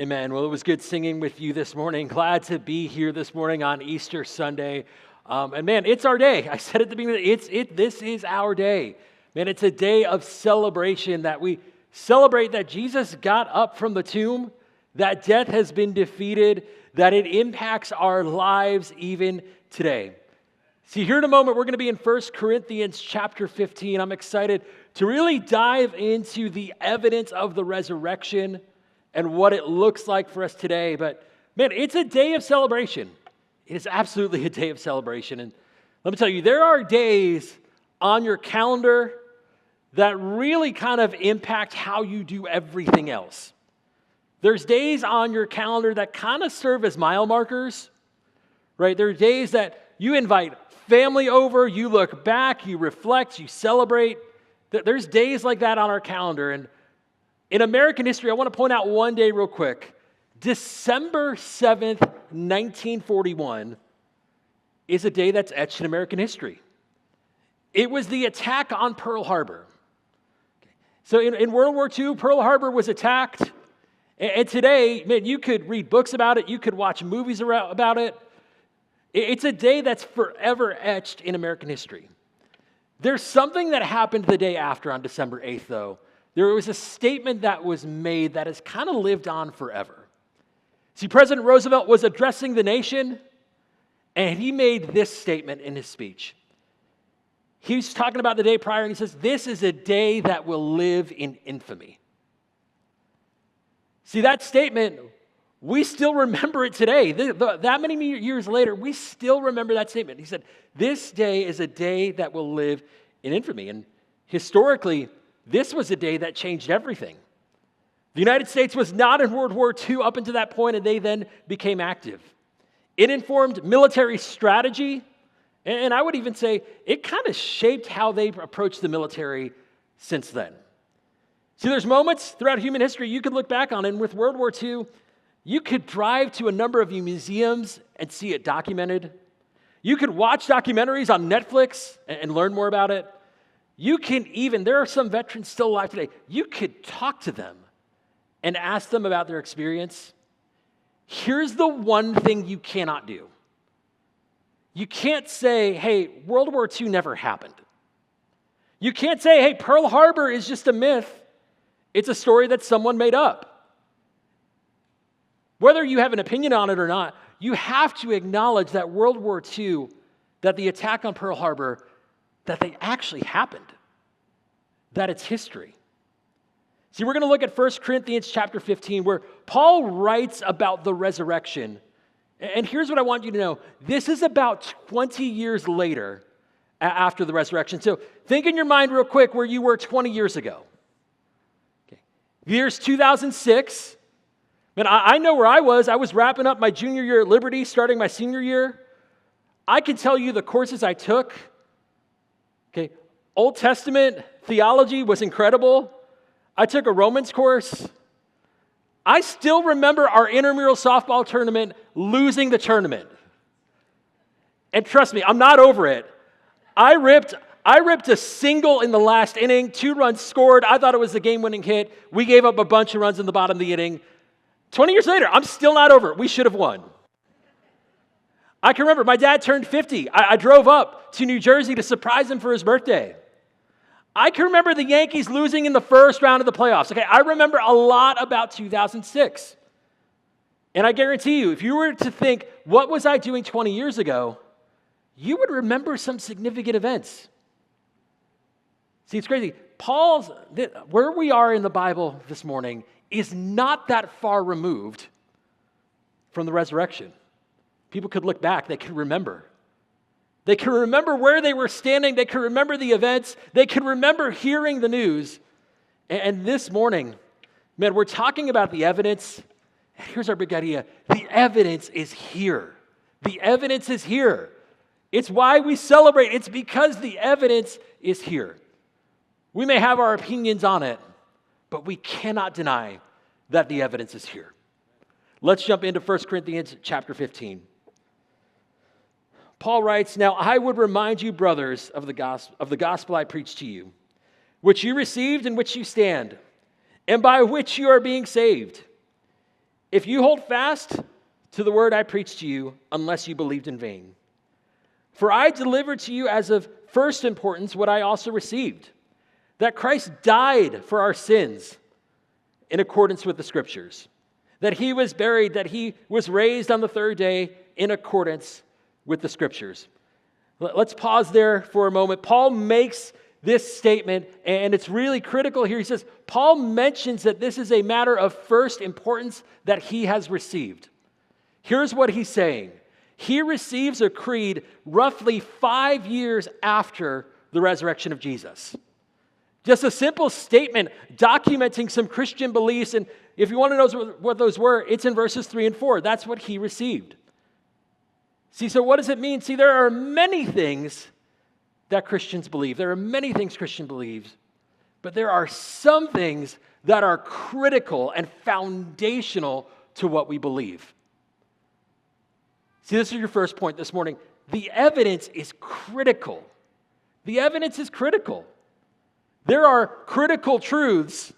Amen. Well, it was good singing with you this morning. Glad to be here this morning on Easter Sunday. And man, it's our day. I said at the beginning, this is our day. Man, it's a day of celebration that we celebrate that Jesus got up from the tomb, that death has been defeated, that it impacts our lives even today. See, here in a moment, we're going to be in 1 Corinthians chapter 15. I'm excited to really dive into the evidence of the resurrection and what it looks like for us today. But man, it's a day of celebration. It is absolutely a day of celebration. And let me tell you, there are days on your calendar that really kind of impact how you do everything else. There's days on your calendar that kind of serve as mile markers, right? There are days that you invite family over, you look back, you reflect, you celebrate. There's days like that on our calendar. And in American history, I want to point out one day real quick. December 7th, 1941 is a day that's etched in American history. It was the attack on Pearl Harbor. So in World War II, Pearl Harbor was attacked. And today, man, you could read books about it. You could watch movies about it. It's a day that's forever etched in American history. There's something that happened the day after on December 8th, though. There was a statement that was made that has kind of lived on forever. See, President Roosevelt was addressing the nation, and he made this statement in his speech. He was talking about the day prior, and he says, "This is a day that will live in infamy." See, that statement, we still remember it today. That many years later, we still remember that statement. He said, "This day is a day that will live in infamy." And historically, this was a day that changed everything. The United States was not in World War II up until that point, and they then became active. It informed military strategy, and I would even say it kind of shaped how they approached the military since then. See, there's moments throughout human history you could look back on, and with World War II, you could drive to a number of museums and see it documented. You could watch documentaries on Netflix and learn more about it. You can even, there are some veterans still alive today, you could talk to them and ask them about their experience. Here's the one thing you cannot do. You can't say, hey, World War II never happened. You can't say, hey, Pearl Harbor is just a myth. It's a story that someone made up. Whether you have an opinion on it or not, you have to acknowledge that World War II, that the attack on Pearl Harbor, that they actually happened, that it's history. See, we're going to look at 1 Corinthians chapter 15, where Paul writes about the resurrection. And here's what I want you to know. This is about 20 years later after the resurrection. So think in your mind real quick where you were 20 years ago. Okay. The year's 2006. Man, I know where I was. I was wrapping up my junior year at Liberty, starting my senior year. I can tell you the courses I took. Okay, Old Testament theology was incredible. I took a Romans course. I still remember our intramural softball tournament losing the tournament. And trust me, I'm not over it. I ripped a single in the last inning, 2 runs scored. I thought it was the game-winning hit. We gave up a bunch of runs in the bottom of the inning. 20 years later, I'm still not over it. We should have won. I can remember my dad turned 50. I drove up to New Jersey to surprise him for his birthday. I can remember the Yankees losing in the first round of the playoffs. Okay, I remember a lot about 2006. And I guarantee you, if you were to think, what was I doing 20 years ago, you would remember some significant events. See, it's crazy. Where we are in the Bible this morning is not that far removed from the resurrection. People could look back, they could remember. They could remember where they were standing, they could remember the events, they could remember hearing the news. And this morning, man, we're talking about the evidence. Here's our big idea. The evidence is here. The evidence is here. It's why we celebrate. It's because the evidence is here. We may have our opinions on it, but we cannot deny that the evidence is here. Let's jump into 1 Corinthians chapter 15. Paul writes, "Now I would remind you, brothers, of the gospel I preached to you, which you received, in which you stand, and by which you are being saved, if you hold fast to the word I preached to you, unless you believed in vain. For I delivered to you as of first importance what I also received, that Christ died for our sins in accordance with the Scriptures, that he was buried, that he was raised on the third day in accordance with the Scriptures. Let's pause there for a moment. Paul makes this statement, and it's really critical here. He says, Paul mentions that this is a matter of first importance that he has received. Here's what he's saying. He receives a creed roughly 5 years after the resurrection of Jesus. Just a simple statement documenting some Christian beliefs, and if you want to know what those were, it's in verses 3 and 4. That's what he received. See, so what does it mean? See, there are many things that Christians believe. There are many things Christian believes, but there are some things that are critical and foundational to what we believe. See, this is your first point this morning. The evidence is critical. The evidence is critical. There are critical truths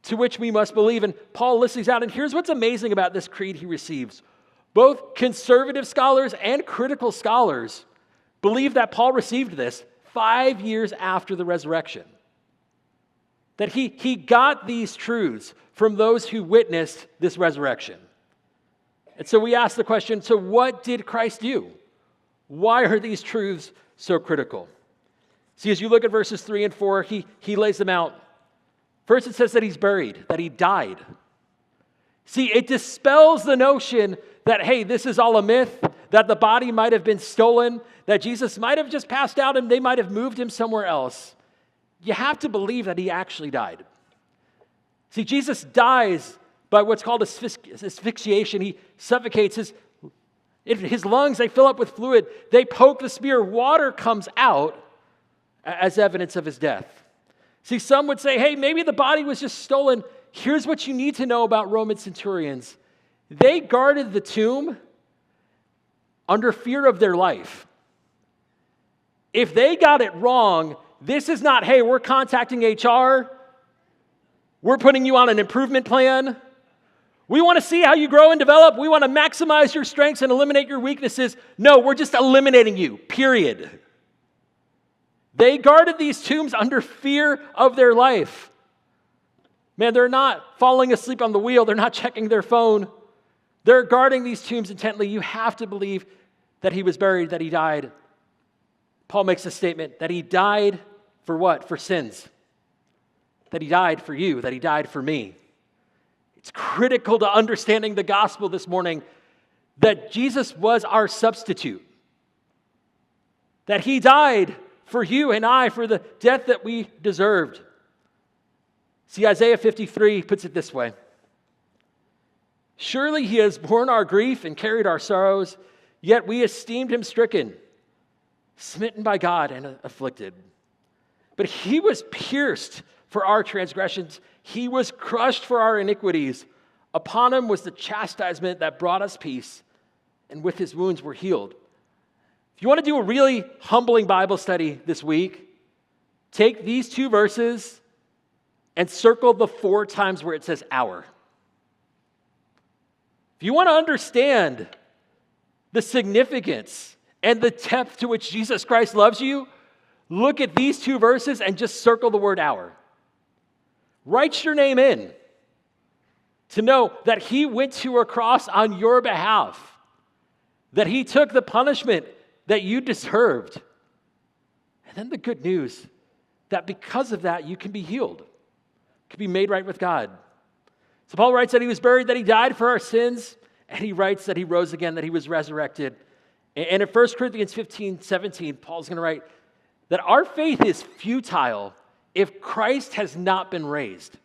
to which we must believe, and Paul lists these out, and here's what's amazing about this creed he receives. Both conservative scholars and critical scholars believe that Paul received this 5 years after the resurrection. That he got these truths from those who witnessed this resurrection. And so we ask the question, so what did Christ do? Why are these truths so critical? See, as you look at verses 3 and 4, he lays them out. First, it says that he's buried, that he died. See, it dispels the notion that, hey, this is all a myth, that the body might have been stolen, that Jesus might have just passed out and they might have moved him somewhere else. You have to believe that he actually died. See, Jesus dies by what's called asphyxiation. He suffocates. His lungs, they fill up with fluid. They poke the spear. Water comes out as evidence of his death. See, some would say, hey, maybe the body was just stolen. Here's what you need to know about Roman centurions. They guarded the tomb under fear of their life. If they got it wrong, this is not, hey, we're contacting HR. We're putting you on an improvement plan. We want to see how you grow and develop. We want to maximize your strengths and eliminate your weaknesses. No, we're just eliminating you, period. They guarded these tombs under fear of their life. Man, they're not falling asleep on the wheel. They're not checking their phone. They're guarding these tombs intently. You have to believe that he was buried, that he died. Paul makes a statement that he died for what? For sins. That he died for you, that he died for me. It's critical to understanding the gospel this morning that Jesus was our substitute. That he died for you and I, for the death that we deserved. See, Isaiah 53 puts it this way. Surely he has borne our grief and carried our sorrows, yet we esteemed him stricken, smitten by God and afflicted. But he was pierced for our transgressions. He was crushed for our iniquities. Upon him was the chastisement that brought us peace, and with his wounds we're healed. If you want to do a really humbling Bible study this week, take these two verses and circle the 4 times where it says our. If you want to understand the significance and the depth to which Jesus Christ loves you, look at these 2 verses and just circle the word our. Write your name in to know that he went to a cross on your behalf, that he took the punishment that you deserved. And then the good news that because of that, you can be healed, can be made right with God. So Paul writes that he was buried, that he died for our sins, and he writes that he rose again, that he was resurrected. And in 1 Corinthians 15:17, Paul's going to write that our faith is futile if Christ has not been raised.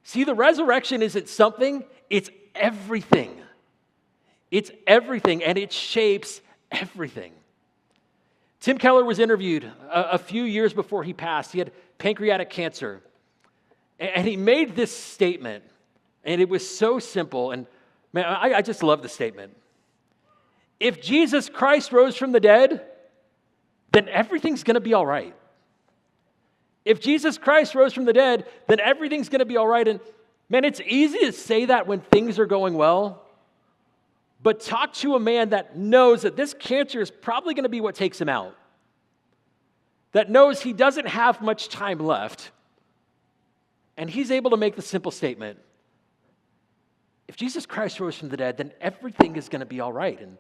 See, the resurrection isn't something, it's everything. It's everything, and it shapes everything. Tim Keller was interviewed a few years before he passed. He had pancreatic cancer. And he made this statement, and it was so simple. And man, I just love the statement. If Jesus Christ rose from the dead, then everything's going to be all right. If Jesus Christ rose from the dead, then everything's going to be all right. And Man, it's easy to say that when things are going well, but talk to a man that knows that this cancer is probably going to be what takes him out, that knows he doesn't have much time left, and he's able to make the simple statement, if Jesus Christ rose from the dead, then everything is going to be all right. And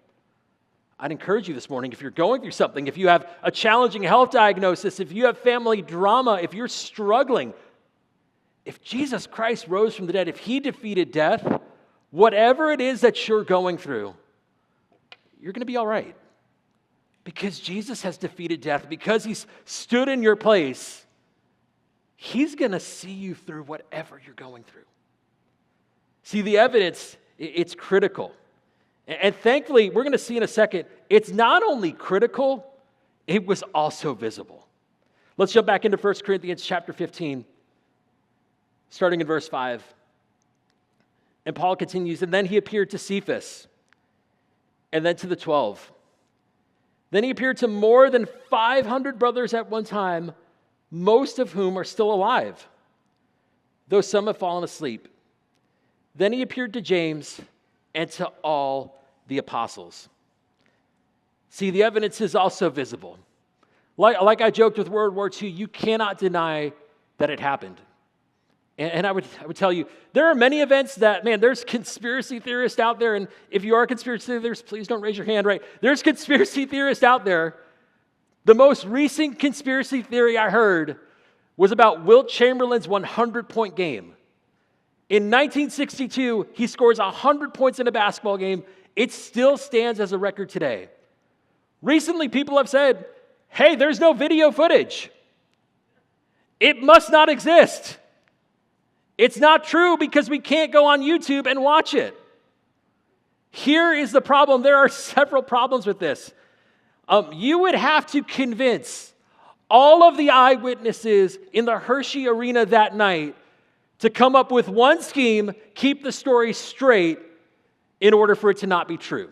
I'd encourage you this morning, if you're going through something, if you have a challenging health diagnosis, if you have family drama, if you're struggling, if Jesus Christ rose from the dead, if he defeated death, whatever it is that you're going through, you're going to be all right. Because Jesus has defeated death, because he's stood in your place, he's going to see you through whatever you're going through. See, the evidence, it's critical. And thankfully, we're going to see in a second, it's not only critical, it was also visible. Let's jump back into 1 Corinthians chapter 15, starting in verse 5. And Paul continues, and then he appeared to Cephas, and then to the 12. Then he appeared to more than 500 brothers at one time, most of whom are still alive, though some have fallen asleep. Then he appeared to James and to all the apostles. See, the evidence is also visible. Like I joked with World War II, you cannot deny that it happened. And I would tell you, there are many events that, man, there's conspiracy theorists out there, and if you are a conspiracy theorist, please don't raise your hand, right? There's conspiracy theorists out there. The most recent conspiracy theory I heard was about Wilt Chamberlain's 100-point game. In 1962, he scores 100 points in a basketball game. It still stands as a record today. Recently, people have said, hey, there's no video footage. It must not exist. It's not true because we can't go on YouTube and watch it. Here is the problem. There are several problems with this. You would have to convince all of the eyewitnesses in the Hershey Arena that night to come up with one scheme, keep the story straight, in order for it to not be true.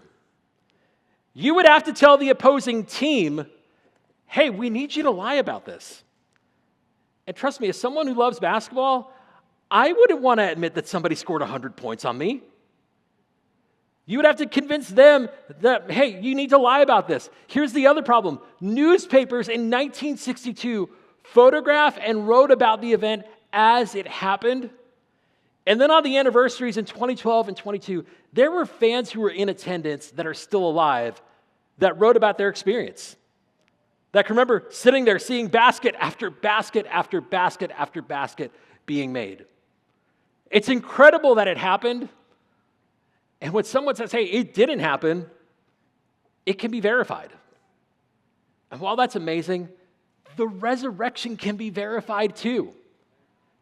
You would have to tell the opposing team, hey, we need you to lie about this. And trust me, as someone who loves basketball, I wouldn't want to admit that somebody scored 100 points on me. You would have to convince them that, hey, you need to lie about this. Here's the other problem. Newspapers in 1962 photographed and wrote about the event as it happened. And then on the anniversaries in 2012 and 22, there were fans who were in attendance that are still alive that wrote about their experience. That can remember sitting there seeing basket after basket after basket after basket being made. It's incredible that it happened. And when someone says, hey, it didn't happen, it can be verified. And while that's amazing, the resurrection can be verified too.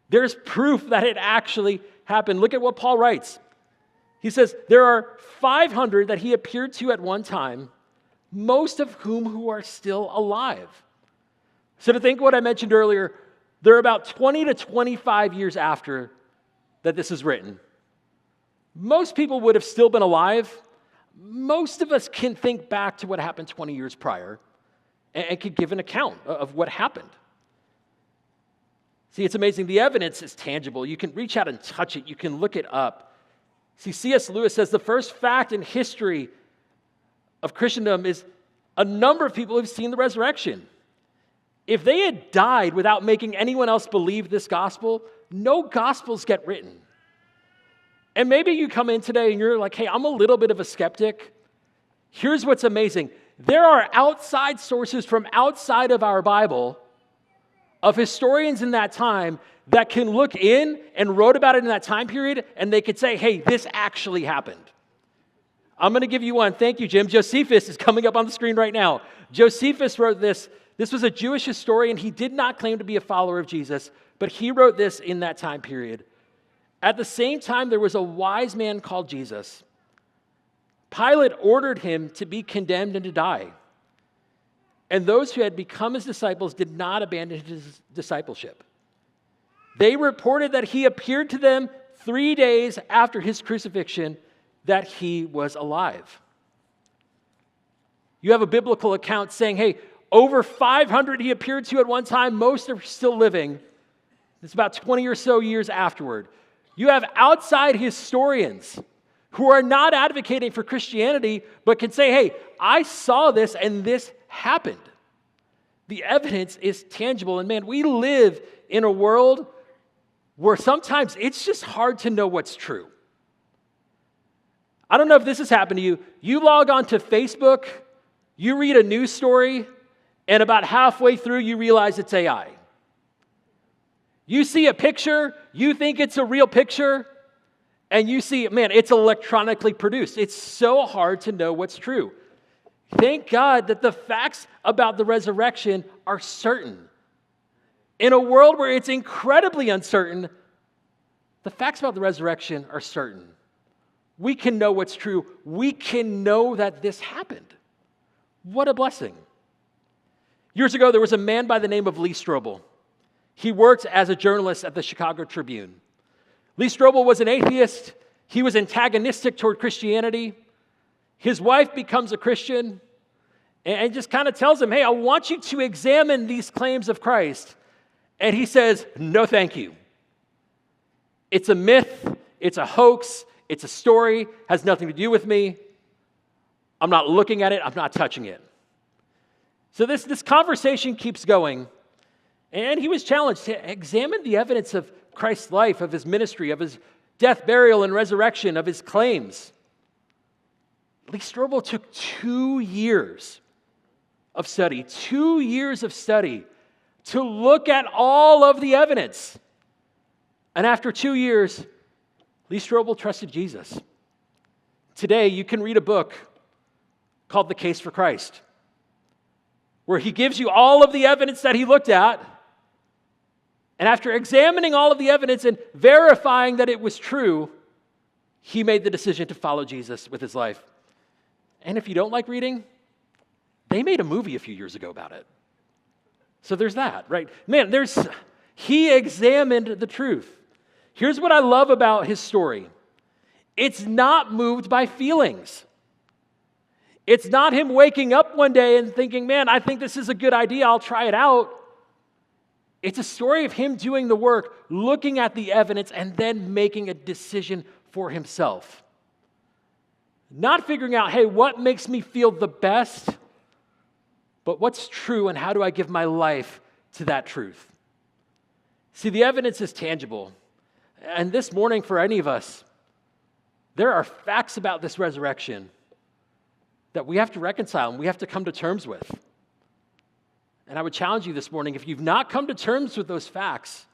There's proof that it actually happened. Look at what Paul writes. He says, there are 500 that he appeared to at one time, most of whom who are still alive. So to think what I mentioned earlier, they're about 20 to 25 years after that this is written. Most people would have still been alive. Most of us can think back to what happened 20 years prior and can give an account of what happened. See, it's amazing. The evidence is tangible. You can reach out and touch it. You can look it up. See, C.S. Lewis says the first fact in history of Christendom is a number of people who've seen the resurrection. If they had died without making anyone else believe this gospel, no gospels get written. And maybe you come in today and you're like, hey, I'm a little bit of a skeptic. Here's what's amazing. There are outside sources from outside of our Bible of historians in that time that can look in and wrote about it in that time period, and they could say, hey, this actually happened. I'm going to give you one. Thank you, Jim. Josephus is coming up on the screen right now. Josephus wrote this. This was a Jewish historian. He did not claim to be a follower of Jesus, but he wrote this in that time period. At the same time, there was a wise man called Jesus. Pilate ordered him to be condemned and to die. And those who had become his disciples did not abandon his discipleship. They reported that he appeared to them 3 days after his crucifixion, that he was alive. You have a biblical account saying, hey, over 500 he appeared to at one time, most are still living. It's about 20 or so years afterward. You have outside historians who are not advocating for Christianity, but can say, hey, I saw this and this happened. The evidence is tangible. And man, we live in a world where sometimes it's just hard to know what's true. I don't know if this has happened to you. You log on to Facebook, you read a news story, and about halfway through you realize it's AI. You see a picture, you think it's a real picture, and you see, man, it's electronically produced. It's so hard to know what's true. Thank God that the facts about the resurrection are certain. In a world where it's incredibly uncertain, the facts about the resurrection are certain. We can know what's true. We can know that this happened. What a blessing. Years ago, there was a man by the name of Lee Strobel. He worked as a journalist at the Chicago Tribune. Lee Strobel was an atheist. He was antagonistic toward Christianity. His wife becomes a Christian and just kind of tells him, hey, I want you to examine these claims of Christ. And he says, no, thank you. It's a myth. It's a hoax. It's a story. Has nothing to do with me. I'm not looking at it. I'm not touching it. So this conversation keeps going. And he was challenged to examine the evidence of Christ's life, of his ministry, of his death, burial, and resurrection, of his claims. Lee Strobel took 2 years of study, 2 years of study to look at all of the evidence. And after 2 years, Lee Strobel trusted Jesus. Today, you can read a book called The Case for Christ, where he gives you all of the evidence that he looked at. And after examining all of the evidence and verifying that it was true, he made the decision to follow Jesus with his life. And if you don't like reading, they made a movie a few years ago about it. So there's that, right? Man, he examined the truth. Here's what I love about his story. It's not moved by feelings. It's not him waking up one day and thinking, man, I think this is a good idea, I'll try it out. It's a story of him doing the work, looking at the evidence, and then making a decision for himself. Not figuring out, hey, what makes me feel the best, but what's true and how do I give my life to that truth? See, the evidence is tangible. And this morning, for any of us, there are facts about this resurrection that we have to reconcile and we have to come to terms with. And I would challenge you this morning, if you've not come to terms with those facts,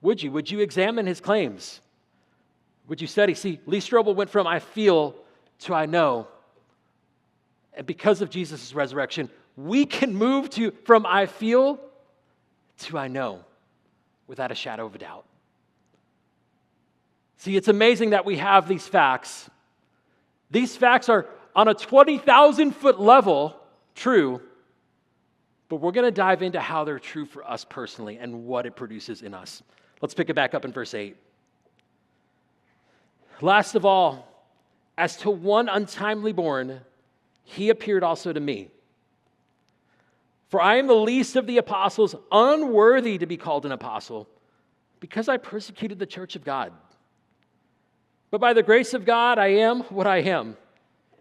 would you? Would you examine his claims? Would you study? See, Lee Strobel went from I feel to I know. And because of Jesus' resurrection, we can move from I feel to I know without a shadow of a doubt. See, it's amazing that we have these facts. These facts are on a 20,000-foot level true, but we're going to dive into how they're true for us personally and what it produces in us. Let's pick it back up in verse 8. Last of all, as to one untimely born, he appeared also to me. For I am the least of the apostles, unworthy to be called an apostle, because I persecuted the church of God. But by the grace of God, I am what I am.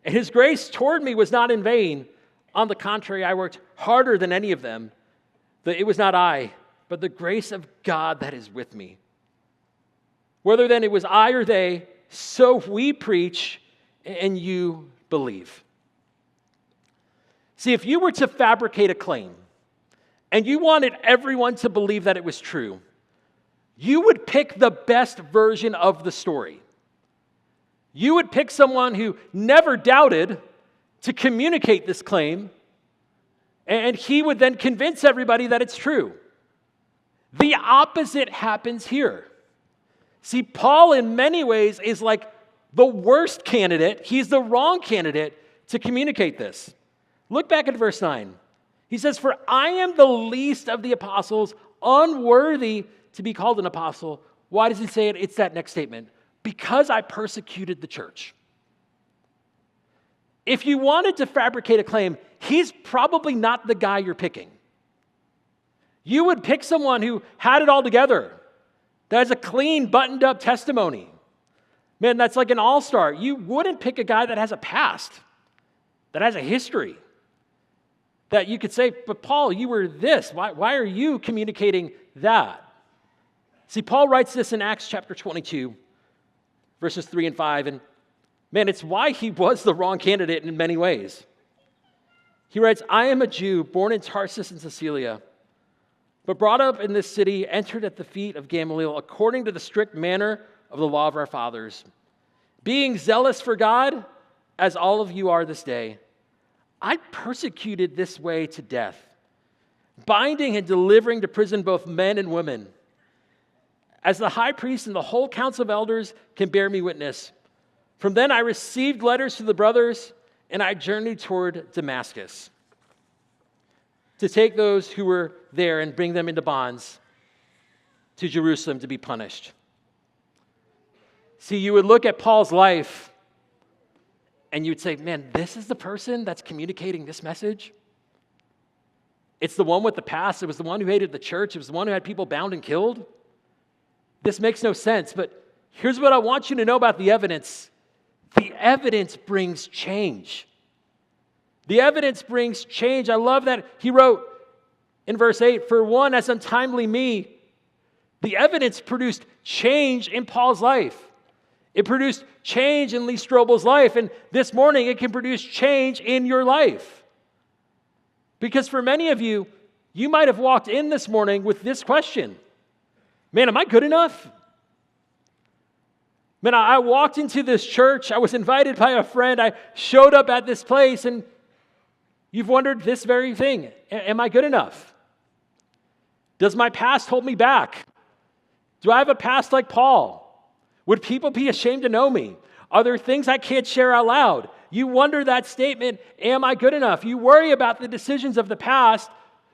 And his grace toward me was not in vain. On the contrary, I worked harder than any of them. It was not I, but the grace of God that is with me. Whether then it was I or they, so we preach and you believe. See, if you were to fabricate a claim and you wanted everyone to believe that it was true, you would pick the best version of the story. You would pick someone who never doubted to communicate this claim, and he would then convince everybody that it's true. The opposite happens here. See, Paul in many ways is like the worst candidate. He's the wrong candidate to communicate this. Look back at verse 9. He says, "For I am the least of the apostles, unworthy to be called an apostle." Why does he say it? It's that next statement. Because I persecuted the church. If you wanted to fabricate a claim, he's probably not the guy you're picking. You would pick someone who had it all together. that has a clean, buttoned up testimony. Man, that's like an all-star. You wouldn't pick a guy that has a past, that has a history, that you could say, but Paul, you were this. Why are you communicating that? See, Paul writes this in Acts chapter 22, verses 3 and 5, and man, it's why he was the wrong candidate in many ways. He writes, I am a Jew, born in Tarsus in Cilicia, but brought up in this city, entered at the feet of Gamaliel, according to the strict manner of the law of our fathers. Being zealous for God, as all of you are this day, I persecuted this way to death, binding and delivering to prison both men and women. As the high priest and the whole council of elders can bear me witness. From then I received letters to the brothers, and I journeyed toward Damascus to take those who were there and bring them into bonds to Jerusalem to be punished. See, you would look at Paul's life and you'd say, man, this is the person that's communicating this message? It's the one with the past. It was the one who hated the church. It was the one who had people bound and killed. This makes no sense, but here's what I want you to know about the evidence. The evidence brings change. The evidence brings change. I love that he wrote in verse 8, for one as untimely me, the evidence produced change in Paul's life. It produced change in Lee Strobel's life, and this morning it can produce change in your life. Because for many of you, you might have walked in this morning with this question. Man, am I good enough? Man, I walked into this church. I was invited by a friend. I showed up at this place, and you've wondered this very thing. Am I good enough? Does my past hold me back? Do I have a past like Paul? Would people be ashamed to know me? Are there things I can't share out loud? You wonder that statement, am I good enough? You worry about the decisions of the past,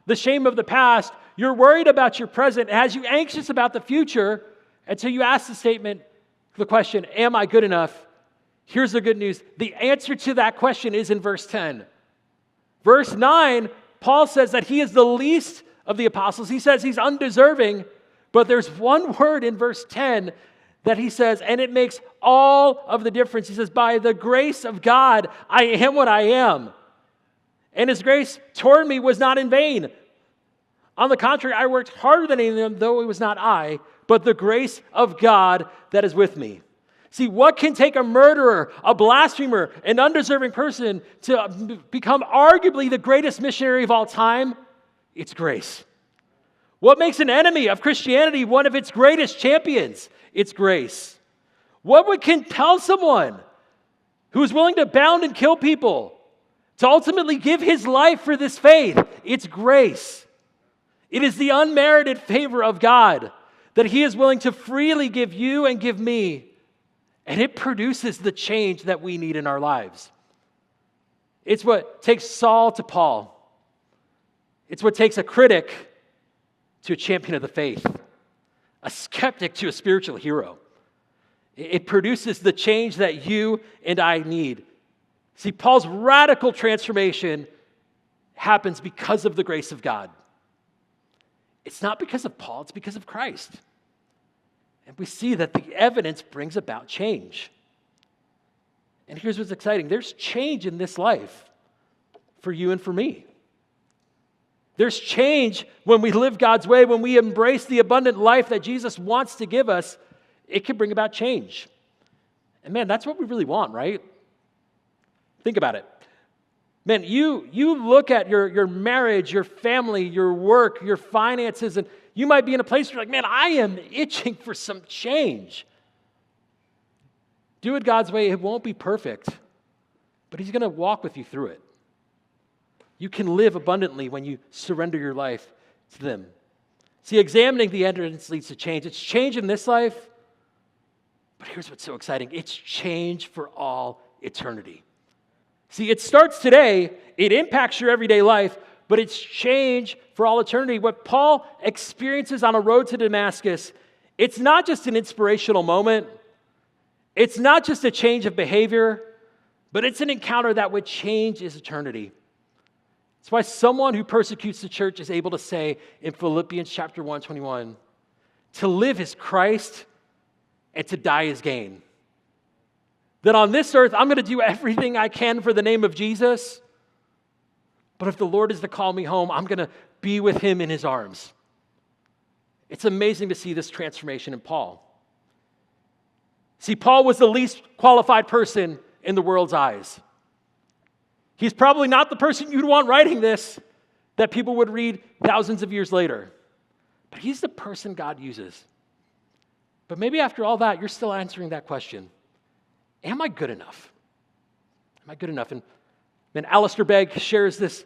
the shame of the past. You're worried about your present. It has you anxious about the future until you ask the question, am I good enough? Here's the good news. The answer to that question is in verse 10. Verse 9, Paul says that he is the least of the apostles. He says he's undeserving, but there's one word in verse 10 that he says, and it makes all of the difference. He says, by the grace of God, I am what I am. And his grace toward me was not in vain. On the contrary, I worked harder than any of them, though it was not I, but the grace of God that is with me. See, what can take a murderer, a blasphemer, an undeserving person to become arguably the greatest missionary of all time? It's grace. What makes an enemy of Christianity one of its greatest champions? It's grace. What can tell someone who is willing to bound and kill people to ultimately give his life for this faith? It's grace. It is the unmerited favor of God that he is willing to freely give you and give me, and it produces the change that we need in our lives. It's what takes Saul to Paul. It's what takes a critic to a champion of the faith, a skeptic to a spiritual hero. It produces the change that you and I need. See, Paul's radical transformation happens because of the grace of God. It's not because of Paul, it's because of Christ. And we see that the evidence brings about change. And here's what's exciting. There's change in this life for you and for me. There's change when we live God's way, when we embrace the abundant life that Jesus wants to give us. It can bring about change. And man, that's what we really want, right? Think about it. Man, you look at your marriage, your family, your work, your finances, and you might be in a place where you're like, man, I am itching for some change. Do it God's way. It won't be perfect, but he's going to walk with you through it. You can live abundantly when you surrender your life to them. See, examining the evidence leads to change. It's change in this life, but here's what's so exciting. It's change for all eternity. See, it starts today. It impacts your everyday life, but it's change for all eternity. What Paul experiences on a road to Damascus, it's not just an inspirational moment. It's not just a change of behavior, but it's an encounter that would change his eternity. That's why someone who persecutes the church is able to say in Philippians chapter 1:21, To live is Christ, and to die is gain. That on this earth, I'm going to do everything I can for the name of Jesus, but if the Lord is to call me home, I'm going to be with him in his arms. It's amazing to see this transformation in Paul. See, Paul was the least qualified person in the world's eyes. He's probably not the person you'd want writing this that people would read thousands of years later. But he's the person God uses. But maybe after all that, you're still answering that question. Am I good enough? Am I good enough? And Alistair Begg shares this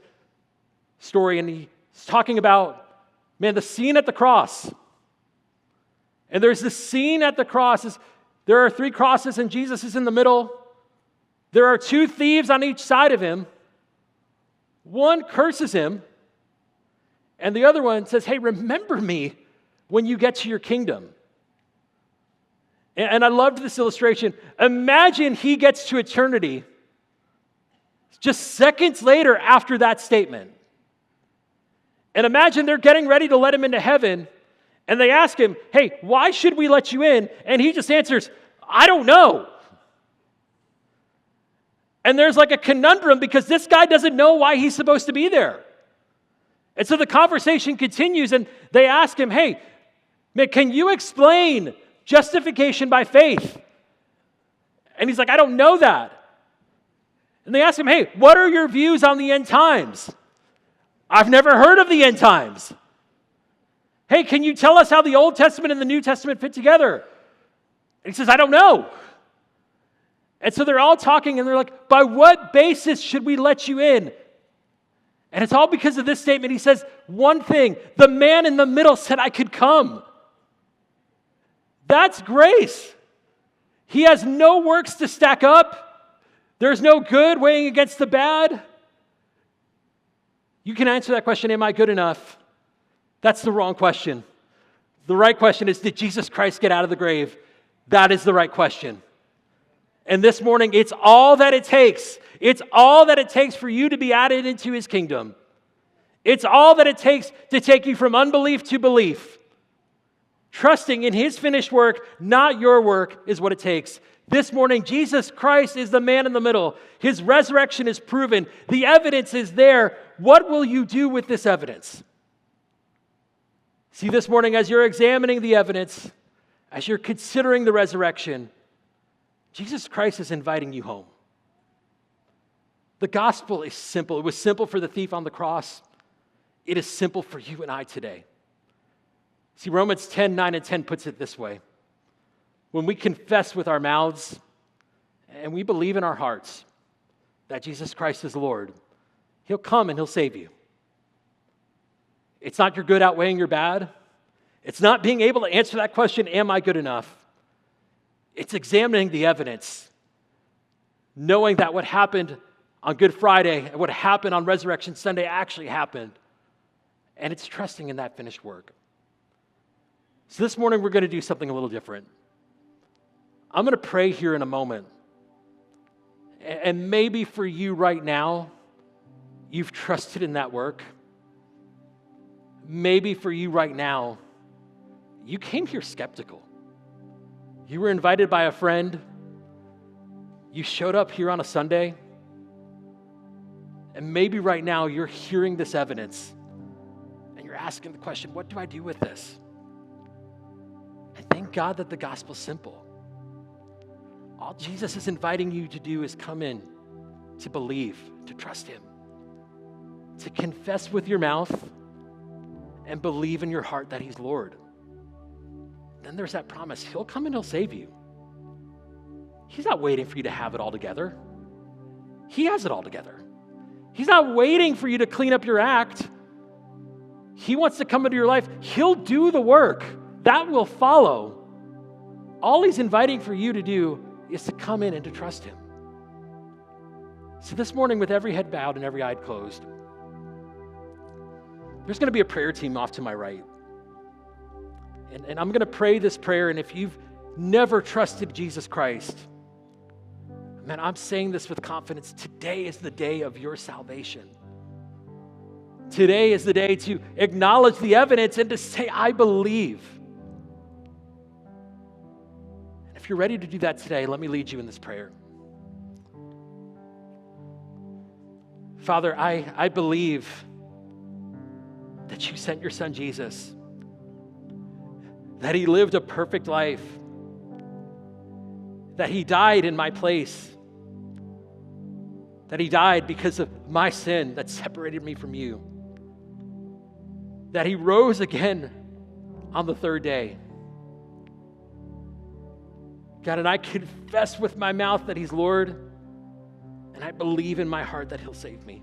story, and he's talking about, the scene at the cross. And there's this scene at the cross. There are 3 crosses, and Jesus is in the middle. There are 2 thieves on each side of him. One curses him, and the other one says, hey, remember me when you get to your kingdom. And I loved this illustration. Imagine he gets to eternity just seconds later after that statement. And imagine they're getting ready to let him into heaven, and they ask him, hey, why should we let you in? And he just answers, I don't know. And there's like a conundrum because this guy doesn't know why he's supposed to be there. And so the conversation continues, and they ask him, hey, man, can you explain justification by faith? And he's like, I don't know that. And they ask him, hey, what are your views on the end times? I've never heard of the end times. Hey, can you tell us how the Old Testament and the New Testament fit together? And he says, I don't know. And so they're all talking, and they're like, by what basis should we let you in? And it's all because of this statement. He says one thing, the man in the middle said I could come. That's grace. He has no works to stack up. There's no good weighing against the bad. You can answer that question, am I good enough? That's the wrong question. The right question is, did Jesus Christ get out of the grave? That is the right question. And this morning, it's all that it takes. It's all that it takes for you to be added into his kingdom. It's all that it takes to take you from unbelief to belief. Trusting in his finished work, not your work, is what it takes. This morning, Jesus Christ is the man in the middle. His resurrection is proven. The evidence is there. What will you do with this evidence? See, this morning, as you're examining the evidence, as you're considering the resurrection, Jesus Christ is inviting you home. The gospel is simple. It was simple for the thief on the cross. It is simple for you and I today. See, Romans 10, 9 and 10 puts it this way. When we confess with our mouths and we believe in our hearts that Jesus Christ is Lord, he'll come and he'll save you. It's not your good outweighing your bad. It's not being able to answer that question, am I good enough? It's examining the evidence, knowing that what happened on Good Friday and what happened on Resurrection Sunday actually happened. And it's trusting in that finished work. So this morning we're going to do something a little different. I'm going to pray here in a moment. And maybe for you right now, you've trusted in that work. Maybe for you right now, you came here skeptical. You were invited by a friend. You showed up here on a Sunday. And maybe right now you're hearing this evidence and you're asking the question, what do I do with this? And thank God that the gospel's simple. All Jesus is inviting you to do is come in, to believe, to trust him, to confess with your mouth and believe in your heart that he's Lord. Then there's that promise. He'll come and he'll save you. He's not waiting for you to have it all together. He has it all together. He's not waiting for you to clean up your act. He wants to come into your life. He'll do the work. That will follow. All he's inviting for you to do is to come in and to trust him. So this morning, with every head bowed and every eye closed, there's going to be a prayer team off to my right. And I'm going to pray this prayer, and if you've never trusted Jesus Christ, man, I'm saying this with confidence. Today is the day of your salvation. Today is the day to acknowledge the evidence and to say, I believe. you're ready to do that today, let me lead you in this prayer. Father, I believe that you sent your son Jesus, that he lived a perfect life, that he died in my place, that he died because of my sin that separated me from you, that he rose again on the third day. God, and I confess with my mouth that he's Lord, and I believe in my heart that he'll save me.